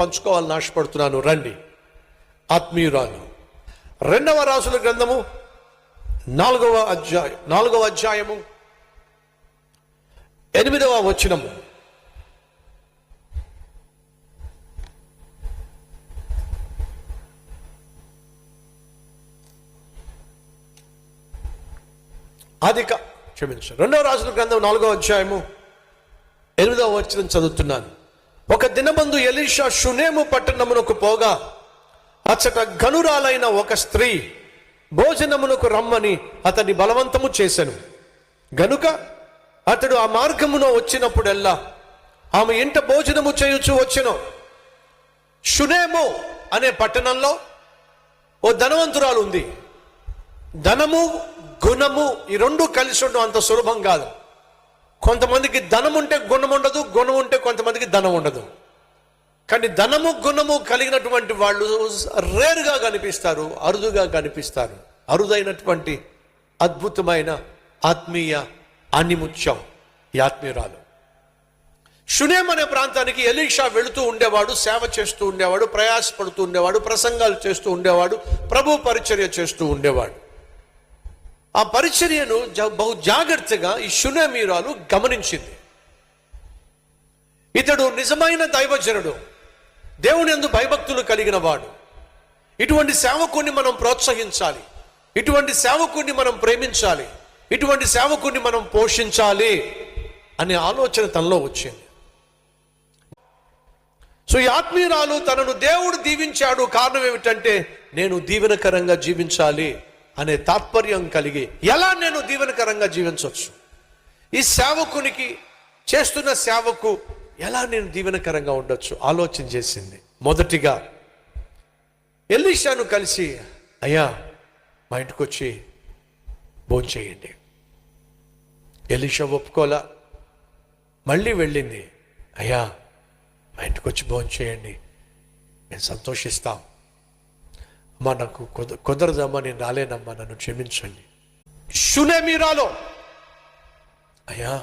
పంచుకోవాలని ఆశపడుతున్నాను. రండి. ఆత్మీయురాలు 2వ రాజుల గ్రంథము 4వ అధ్యాయము 8వ వచనము. క్షమించండి, 2వ రాజుల గ్రంథం 4వ అధ్యాయము 8వ వచనం చదువుతున్నాను. ఒక దినమందు ఎలీషా షునేము పట్టణమునకు పోగా అచ్చట గనురాలైన ఒక స్త్రీ భోజనమునకు రమ్మని అతన్ని బలవంతము చేసెను. గనుక అతడు ఆ మార్గమున వచ్చినప్పుడల్లా ఆమె ఇంట భోజనము చేయుచు వచ్చెను. షునేము అనే పట్టణంలో ఓ ధనవంతురాలు ఉంది. ధనము గుణము ఈ రెండు కలిసి ఉండడం అంత సులభం కాదు. కొంతమందికి ధనం ఉంటే గుణం ఉండదు, గుణం ఉంటే కొంతమందికి ధనం ఉండదు. కానీ ధనము గుణము కలిగినటువంటి వాళ్ళు రేరుగా కనిపిస్తారు, అరుదుగా కనిపిస్తారు. అరుదైనటువంటి అద్భుతమైన ఆత్మీయ ఆణిముత్యం ఈ ఆత్మీయురాలు. షునేం అనే ప్రాంతానికి ఎలీషా వెళుతూ ఉండేవాడు, సేవ చేస్తూ ఉండేవాడు, ప్రయాసపడుతూ ఉండేవాడు, ప్రసంగాలు చేస్తూ ఉండేవాడు, ప్రభు పరిచర్య చేస్తూ ఉండేవాడు. ఆ పరిచర్యను బహు జాగ్రత్తగా ఈ షునేమీరాలు గమనించింది. ఇతడు నిజమైన దైవజనుడు, దేవుని యందు భయభక్తులు కలిగిన వాడు. ఇటువంటి సేవకుని మనం ప్రోత్సహించాలి, ఇటువంటి సేవకుని మనం ప్రేమించాలి, ఇటువంటి సేవకుని మనం పోషించాలి అనే ఆలోచన తనలో వచ్చింది. సో ఈ ఆత్మీయురాలు తనను దేవుడు దీవించాడు, కారణం ఏమిటంటే నేను దీవెనకరంగా జీవించాలి అనే తాత్పర్యం కలిగి, ఎలా నేను దీవెనకరంగా జీవించవచ్చు, ఈ సేవకునికి చేస్తున్న సేవకు ఎలా నేను దీవెనకరంగా ఉండొచ్చు ఆలోచన చేసింది. మొదటిగా ఎలీషాను కలిసి, అయ్యా మా ఇంటికి వచ్చి భోంచేయండి. ఎలీషా ఒప్పుకోలా. మళ్ళీ వెళ్ళింది, అయ్యా మా ఇంటికి వచ్చి భోంచేయండి, మేము సంతోషిస్తాం. అమ్మా నాకు కుదరదమ్మా, నేను రాలేనమ్మా, నన్ను క్షమించండి. షునేమీరాలో, అయ్యా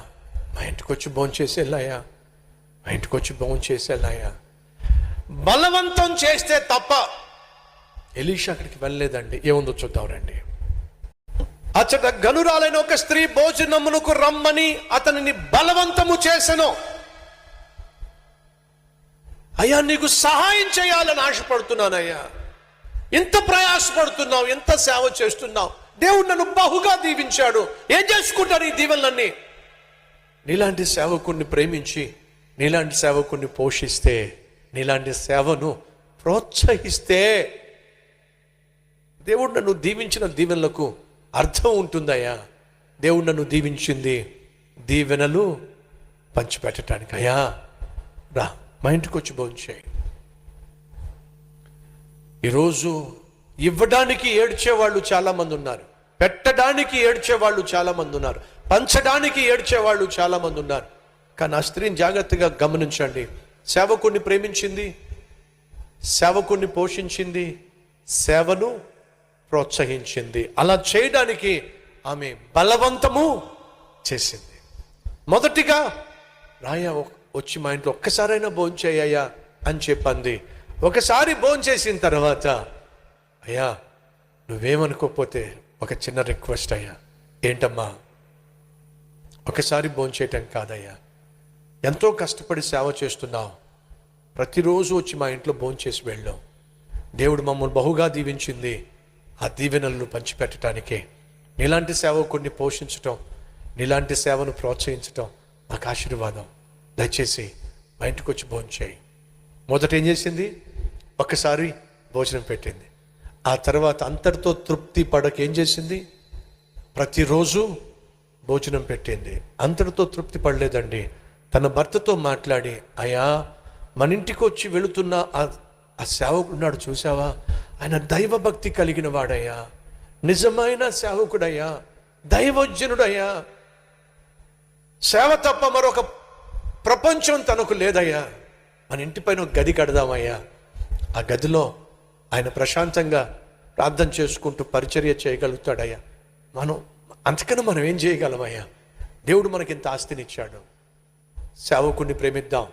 మా ఇంటికి వచ్చి భోంచేసి వెళ్ళాయా, మా ఇంటికి వచ్చి భోంచేసి వెళ్ళాయా. బలవంతం చేస్తే తప్ప ఎలీషా అక్కడికి వెళ్ళలేదండి. ఏముందో చూద్దాం రండి. అచ్చట గనురాలైన ఒక స్త్రీ భోజనమునకు రమ్మని అతనిని బలవంతము చేసెను. అయ్యా నీకు సహాయం చేయాలని ఆశపడుతున్నానయ్యా, ఎంత ప్రయాసపడుతున్నావు, ఎంత సేవ చేస్తున్నావు, దేవుడు నన్ను బహుగా దీవించాడు, ఏం చేసుకుంటాను ఈ దీవెనలన్నీ. నీలాంటి సేవకుణ్ణి ప్రేమించి, నీలాంటి సేవకుణ్ణి పోషిస్తే, నీలాంటి సేవను ప్రోత్సహిస్తే దేవుడు నన్ను దీవించిన దీవెనలకు అర్థం ఉంటుందయ్యా. దేవుడు నన్ను దీవించింది దీవెనలు పంచిపెట్టడానికి. అయ్యా రా మా ఇంటికి వచ్చి భోంచేయి. ఈరోజు ఇవ్వడానికి ఏడ్చేవాళ్ళు చాలామంది ఉన్నారు, పెట్టడానికి ఏడ్చేవాళ్ళు చాలామంది ఉన్నారు, పంచడానికి ఏడ్చేవాళ్ళు చాలామంది ఉన్నారు. కానీ ఆ స్త్రీని జాగ్రత్తగా గమనించండి. సేవకుణ్ణి ప్రేమించింది, సేవకుణ్ణి పోషించింది, సేవను ప్రోత్సహించింది. అలా చేయడానికి ఆమె బలవంతము చేసింది. మొదటిగా రాయా వచ్చి మా ఇంట్లో ఒక్కసారైనా భోంచేయ్యా అని చెప్పింది. ఒకసారి భోంచేసిన తర్వాత, అయ్యా నువ్వేమనుకోకపోతే ఒక చిన్న రిక్వెస్ట్ అయ్యా. ఏంటమ్మా? ఒకసారి భోంచేయటం కాదయ్యా, ఎంతో కష్టపడి సేవ చేస్తున్నావు, ప్రతిరోజు వచ్చి మా ఇంట్లో భోంచేసి వెళ్ళాం. దేవుడు మమ్మల్ని బహుగా దీవించింది, ఆ దీవెనలను పంచిపెట్టడానికే. నీలాంటి సేవకుడిని పోషించటం, నీలాంటి సేవను ప్రోత్సహించటం నాకు ఆశీర్వాదం. దయచేసి మా ఇంటికి వచ్చి భోంచేయి. మొదట ఏం చేసింది? ఒక్కసారి భోజనం పెట్టింది. ఆ తర్వాత అంతటితో తృప్తి పడక ఏం చేసింది? ప్రతిరోజు భోజనం పెట్టింది. అంతటితో తృప్తి పడలేదండి. తన భర్తతో మాట్లాడి, అయ్యా మన ఇంటికి వచ్చి వెళుతున్న ఆ సేవకుడున్నాడు చూసావా, ఆయన దైవభక్తి కలిగిన వాడయ్యా, నిజమైన సేవకుడయ్యా, దైవజనుడయ్యా, సేవ తప్ప మరొక ప్రపంచం తనకు లేదయ్యా, మన ఇంటిపైన ఒక గది కడదామయ్యా, ఆ గదిలో ఆయన ప్రశాంతంగా ప్రార్థన చేసుకుంటూ పరిచర్య చేయగలుగుతాడయ్యా. అంతకన్నా మనం ఏం చేయగలమయ్యా? దేవుడు మనకి ఇంత ఆస్తినిచ్చాడు. సేవకుని ప్రేమిద్దాం,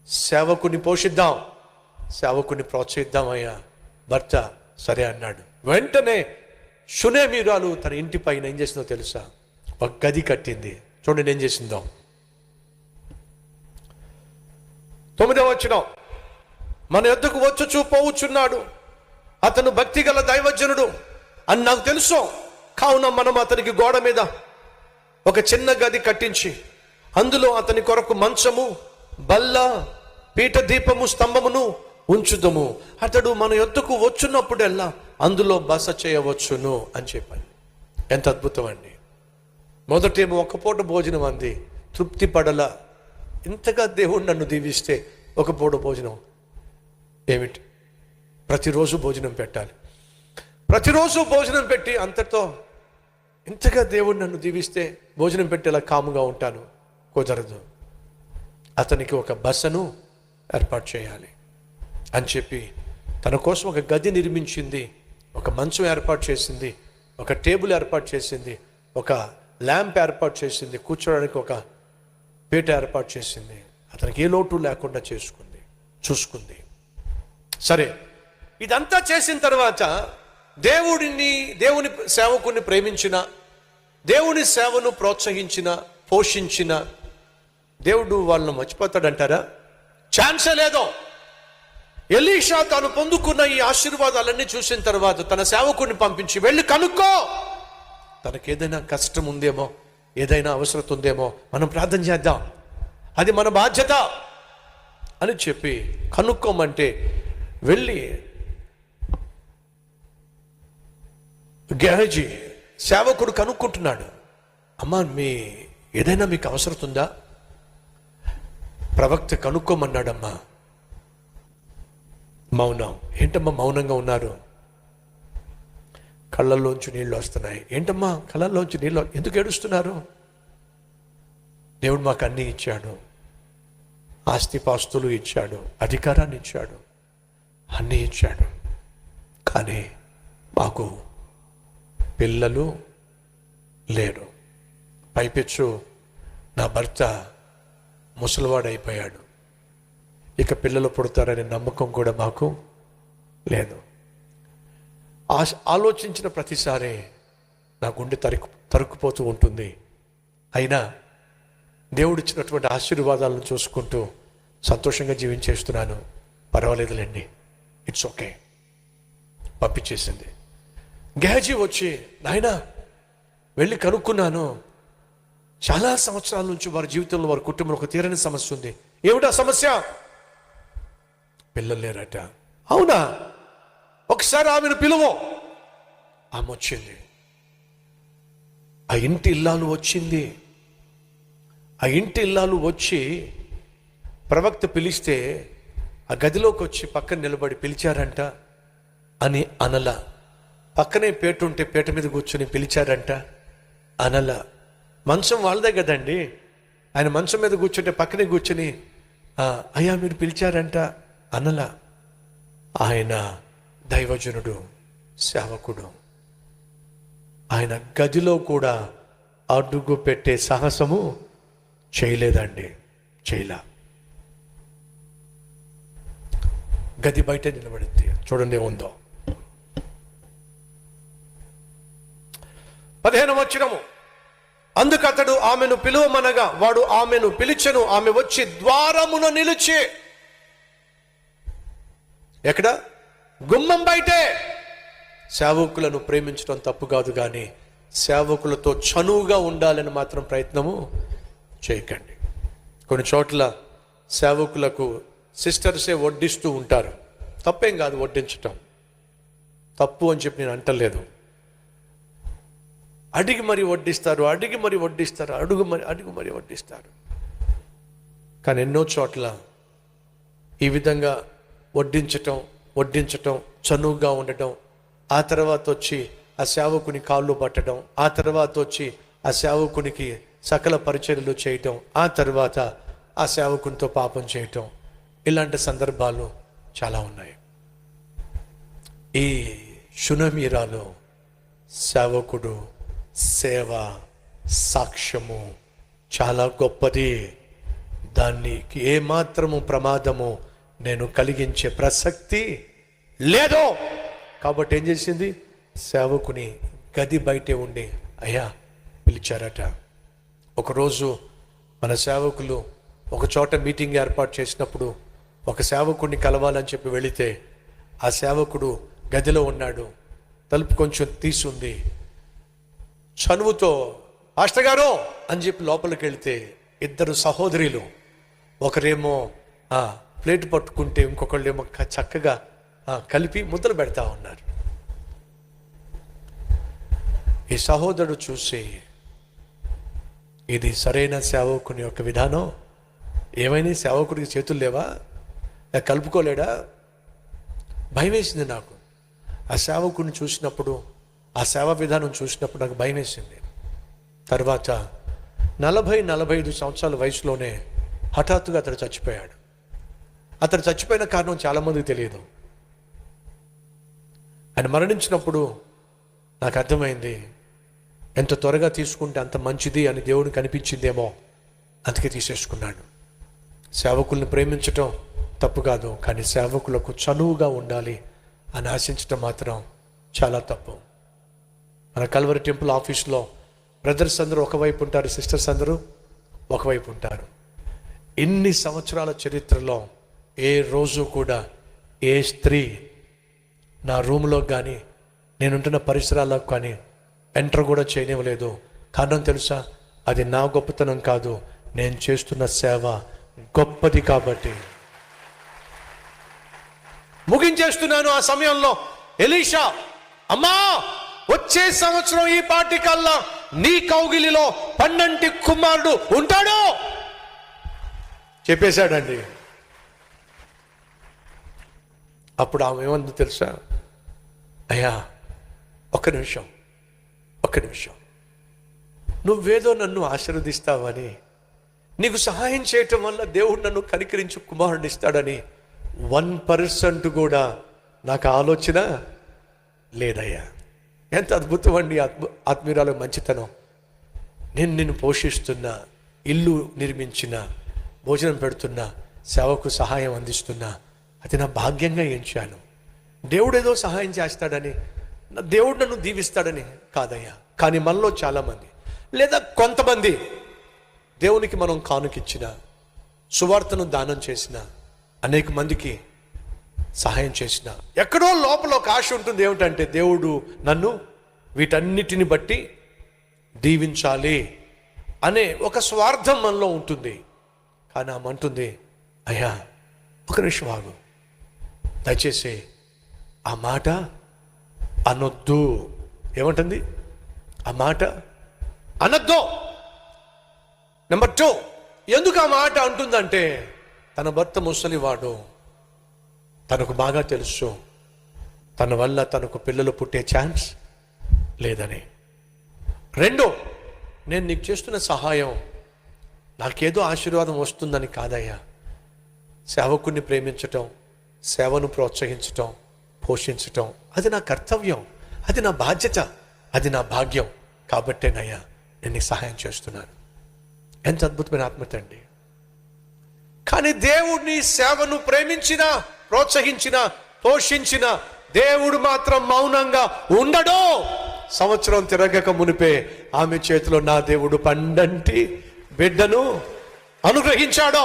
సేవకుని పోషిద్దాం, సేవకుని ప్రోత్సహిద్దామయ్యా. భర్త సరే అన్నాడు. వెంటనే షునేమీరాలు తన ఇంటి పైన ఏం చేసిందో తెలుసా? ఒక గది కట్టింది. చూడండి ఏం చేసిందో. 9వ వచనం, మన యొద్దకు వచ్చుచూ పోవుచున్నాడు, అతను భక్తి గల దైవజనుడు అని నాకు తెలుసు. కావున మనం అతనికి గోడ మీద ఒక చిన్న గది కట్టించి అందులో అతని కొరకు మంచము, బల్ల, పీఠ, దీపము, స్తంభమును ఉంచుదము. అతడు మన యొద్దకు వచ్చున్నప్పుడల్లా అందులో బస చేయవచ్చును అని చెప్పాను. ఎంత అద్భుతం అండి. మొదటేమో ఒక పూట భోజనం అంది, తృప్తి పడల. ఇంతగా దేవుడు నన్ను దీవిస్తే ఒక పూట భోజనం ఏమిటి? ప్రతిరోజు భోజనం పెట్టాలి. ప్రతిరోజు భోజనం పెట్టి అంతటితో ఇంతగా దేవుడు నన్ను దీవిస్తే భోజనం పెట్టేలా కాముగా ఉంటాను. కుదరదు. అతనికి ఒక బసను ఏర్పాటు చేయాలి అని చెప్పి తన కోసం ఒక గది నిర్మించింది, ఒక మంచం ఏర్పాటు చేసింది, ఒక టేబుల్ ఏర్పాటు చేసింది, ఒక ల్యాంప్ ఏర్పాటు చేసింది, కూర్చోడానికి ఒక పీట ఏర్పాటు చేసింది. అతనికి ఏ లోటు లేకుండా చూసుకుంది. సరే, ఇదంతా చేసిన తర్వాత దేవుని సేవకుని ప్రేమించిన, దేవుని సేవను ప్రోత్సహించిన, పోషించిన దేవుడు వాళ్ళను మర్చిపోతాడంటారా? ఛాన్సే లేదు. ఎలీషా తాను పొందుకున్న ఈ ఆశీర్వాదాలన్నీ చూసిన తర్వాత తన సేవకుడిని పంపించి, వెళ్ళి కనుక్కో, తనకేదైనా కష్టం ఉందేమో, ఏదైనా అవసరం ఉందేమో, మనం ప్రార్థన చేద్దాం, అది మన బాధ్యత అని చెప్పి కనుక్కోమంటే వెళ్ళి గెహజీ సేవకుడు కనుక్కుంటున్నాడు. అమ్మా, ఏదైనా మీకు అవసరం ఉందా? ప్రవక్త కనుక్కోమన్నాడమ్మా. మౌనం. ఏంటమ్మా మౌనంగా ఉన్నారు? కళ్ళల్లోంచి నీళ్ళు వస్తున్నాయి. ఏంటమ్మా కళ్ళల్లోంచి నీళ్ళు? ఎందుకు ఏడుస్తున్నారు? దేవుడు మాకు అన్నీ ఇచ్చాడు, ఆస్తిపాస్తులు ఇచ్చాడు, అధికారాన్ని ఇచ్చాడు, అన్నీ ఇచ్చాడు. కానీ మాకు పిల్లలు లేరు. పైపెచ్చు నా భర్త ముసలివాడైపోయాడు, ఇక పిల్లలు పుడతారనే నమ్మకం కూడా మాకు లేదు. ఆలోచించిన ప్రతిసారి నా గుండె తరుక్కుపోతూ ఉంటుంది. అయినా దేవుడు ఇచ్చినటువంటి ఆశీర్వాదాలను చూసుకుంటూ సంతోషంగా జీవించేస్తున్నాను. పర్వాలేదులేండి, ఇట్స్ ఓకే పంపించేసింది. గెహజీ వచ్చి, నాయనా వెళ్ళి కనుక్కున్నాను, చాలా సంవత్సరాల నుంచి వారి జీవితంలో, వారి కుటుంబంలో ఒక తీరని సమస్య ఉంది. ఏమిటా సమస్య? పిల్లలు లేరట. అవునా? ఒకసారి ఆమెను పిలువు. ఆమె వచ్చింది. ఆ ఇంటి ఇల్లాలు వచ్చింది. ఆ ఇంటి ఇల్లాలు వచ్చి ప్రవక్త పిలిస్తే ఆ గదిలోకి వచ్చి పక్కన నిలబడి పిలిచారంట అని అనల. పక్కనే పీట ఉంటే పీట మీద కూర్చొని పిలిచారంట అనల. మంచం వాళ్ళదే కదండి. ఆయన మంచం మీద కూర్చుంటే పక్కనే కూర్చొని అయ్యా మీరు పిలిచారంట అనల. ఆయన దైవజనుడు, సేవకుడు. ఆయన గదిలో కూడా అడుగు పెట్టే సాహసము చేయలేదండి. చేయలా. గది బయట నిలబడింది. చూడండి ఏముందో. 15వ వచనము, అందుకు అతడు ఆమెను పిలువమనగా వాడు ఆమెను పిలిచెను. ఆమె వచ్చి ద్వారమున నిలిచి, ఎక్కడ? గుమ్మం బయటే. సేవకులను ప్రేమించడం తప్పు కాదు, కానీ సేవకులతో చనువుగా ఉండాలని మాత్రం ప్రయత్నము చేయకండి. కొన్ని చోట్ల సేవకులకు సిస్టర్సే వడ్డిస్తూ ఉంటారు. తప్పేం కాదు వడ్డించటం, తప్పు అని చెప్పి నేను అంటలేదు. అడిగి మరి వడ్డిస్తారు, అడిగి మరి వడ్డిస్తారు. కానీ ఎన్నో చోట్ల ఈ విధంగా వడ్డించటం, చనువుగా ఉండటం, ఆ తర్వాత వచ్చి ఆ సేవకుని కాళ్ళు పట్టడం, ఆ తర్వాత వచ్చి ఆ సేవకునికి సకల పరిచర్యలు చేయటం, ఆ తర్వాత ఆ సేవకునితో పాపం చేయటం, ఇలాంటి సందర్భాలు చాలా ఉన్నాయి. ఈ షునేమీరాలో సేవకుడు సేవ సాక్ష్యము చాలా గొప్పది. దానికి ఏమాత్రము ప్రమాదము నేను కలిగించే ప్రసక్తి లేదు. కాబట్టి ఏం చేసింది, సేవకుని గది బయటే ఉండి అయ్యా పిలిచారట. ఒకరోజు మన సేవకులు ఒక చోట మీటింగ్ ఏర్పాటు చేసినప్పుడు ఒక సేవకుడిని కలవాలని చెప్పి వెళితే ఆ సేవకుడు గదిలో ఉన్నాడు. తలుపు కొంచెం తీసుంది. చనువుతో పాస్టర్ గారు అని చెప్పి లోపలికి వెళితే ఇద్దరు సహోదరులు, ఒకరేమో ప్లేట్ పట్టుకుంటే ఇంకొకళ్ళేమో చక్కగా కలిపి ముద్దలు పెడతా ఉన్నారు. ఈ సహోదరుడు చూసి, ఇది సరైన సేవకుని యొక్క విధానం? ఏమైనా సేవకుడికి చేతులు లేవా? కలుపుకోలేడా? భయం వేసింది నాకు. ఆ సేవకుడిని చూసినప్పుడు, ఆ సేవా విధానం చూసినప్పుడు నాకు భయం వేసింది. తర్వాత 40-45 సంవత్సరాల వయసులోనే హఠాత్తుగా అతడు చచ్చిపోయాడు. అతడు చచ్చిపోయిన కారణం చాలామందికి తెలియదు. ఆయన మరణించినప్పుడు నాకు అర్థమైంది, ఎంత త్వరగా తీసుకుంటే అంత మంచిది అని దేవుడికి అనిపించిందేమో, అందుకే తీసేసుకున్నాడు. సేవకుల్ని ప్రేమించటం తప్పు కాదు, కానీ సేవకులకు చనువుగా ఉండాలి అని ఆశించటం మాత్రం చాలా తప్పు. మన కల్వరి టెంపుల్ ఆఫీస్లో బ్రదర్స్ అందరూ ఒకవైపు ఉంటారు, సిస్టర్స్ అందరూ ఒకవైపు ఉంటారు. ఇన్ని సంవత్సరాల చరిత్రలో ఏ రోజు కూడా ఏ స్త్రీ నా రూమ్లో కానీ నేనుంటున్న పరిసరాలకు కానీ ఎంటర్ కూడా చేయనివ్వలేదు. కారణం తెలుసా? అది నా గొప్పతనం కాదు, నేను చేస్తున్న సేవ గొప్పది కాబట్టి. ముగించేస్తున్నాను. ఆ సమయంలో ఎలీషా, అమ్మా వచ్చే సంవత్సరం ఈ పాటికల్లా నీ కౌగిలిలో 12 కుమారుడు ఉంటాడు చెప్పేశాడండి. అప్పుడు ఆమె ఏమంది తెలుసా? అయ్యా ఒక్క నిమిషం, నువ్వేదో నన్ను ఆశీర్వదిస్తావని, నీకు సహాయం చేయటం వల్ల దేవుడు నన్ను కనికరించి కుమారుడిని ఇస్తాడని 1% కూడా నాకు ఆలోచన లేదయ్యా. ఎంత అద్భుతం అండి ఆత్మీయురాలు మంచితనం. నేను నిన్ను పోషిస్తున్నా, ఇల్లు నిర్మించిన, భోజనం పెడుతున్నా, సేవకు సహాయం అందిస్తున్నా, అది నా భాగ్యంగా ఎంచాను. దేవుడు ఏదో సహాయం చేస్తాడని, దేవుడు నన్ను దీవిస్తాడని కాదయ్యా. కానీ మనలో చాలామంది లేదా కొంతమంది దేవునికి మనం కానుకిచ్చిన, సువార్తను దానం చేసిన, అనేక మందికి సహాయం చేసిన, ఎక్కడో లోపల ఒక ఆశ ఉంటుంది. ఏమిటంటే దేవుడు నన్ను వీటన్నిటిని బట్టి దీవించాలి అనే ఒక స్వార్థం మనలో ఉంటుంది. కానీ ఆమె అంటుంది, అయ్యా ఒక నిమిషం ఆగు, దయచేసి ఆ మాట అనొద్దు. ఏమంటుంది? ఆ మాట అనొద్దు. నెంబర్ 2, ఎందుకు ఆ మాట అంటుందంటే తన భర్త ముసలివాడు, తనకు బాగా తెలుసు తన వల్ల తనకు పిల్లలు పుట్టే ఛాన్స్ లేదని. 2, నేను నీకు చేస్తున్న సహాయం నాకేదో ఆశీర్వాదం వస్తుందని కాదయ్యా. సేవకుని ప్రేమించటం, సేవను ప్రోత్సహించటం, పోషించటం అది నా కర్తవ్యం, అది నా బాధ్యత, అది నా భాగ్యం. కాబట్టేనయ్యా నేను నీకు సహాయం చేస్తున్నాను. ఎంత అద్భుతమైన ఆత్మత అండి. కానీ దేవుడిని సేవను ప్రేమించిన, ప్రోత్సహించిన, పోషించిన దేవుడు మాత్రం మౌనంగా ఉండడు. సంవత్సరం తిరగక మునిపే ఆమె చేతిలో నా దేవుడు 12 బిడ్డను అనుగ్రహించాడు.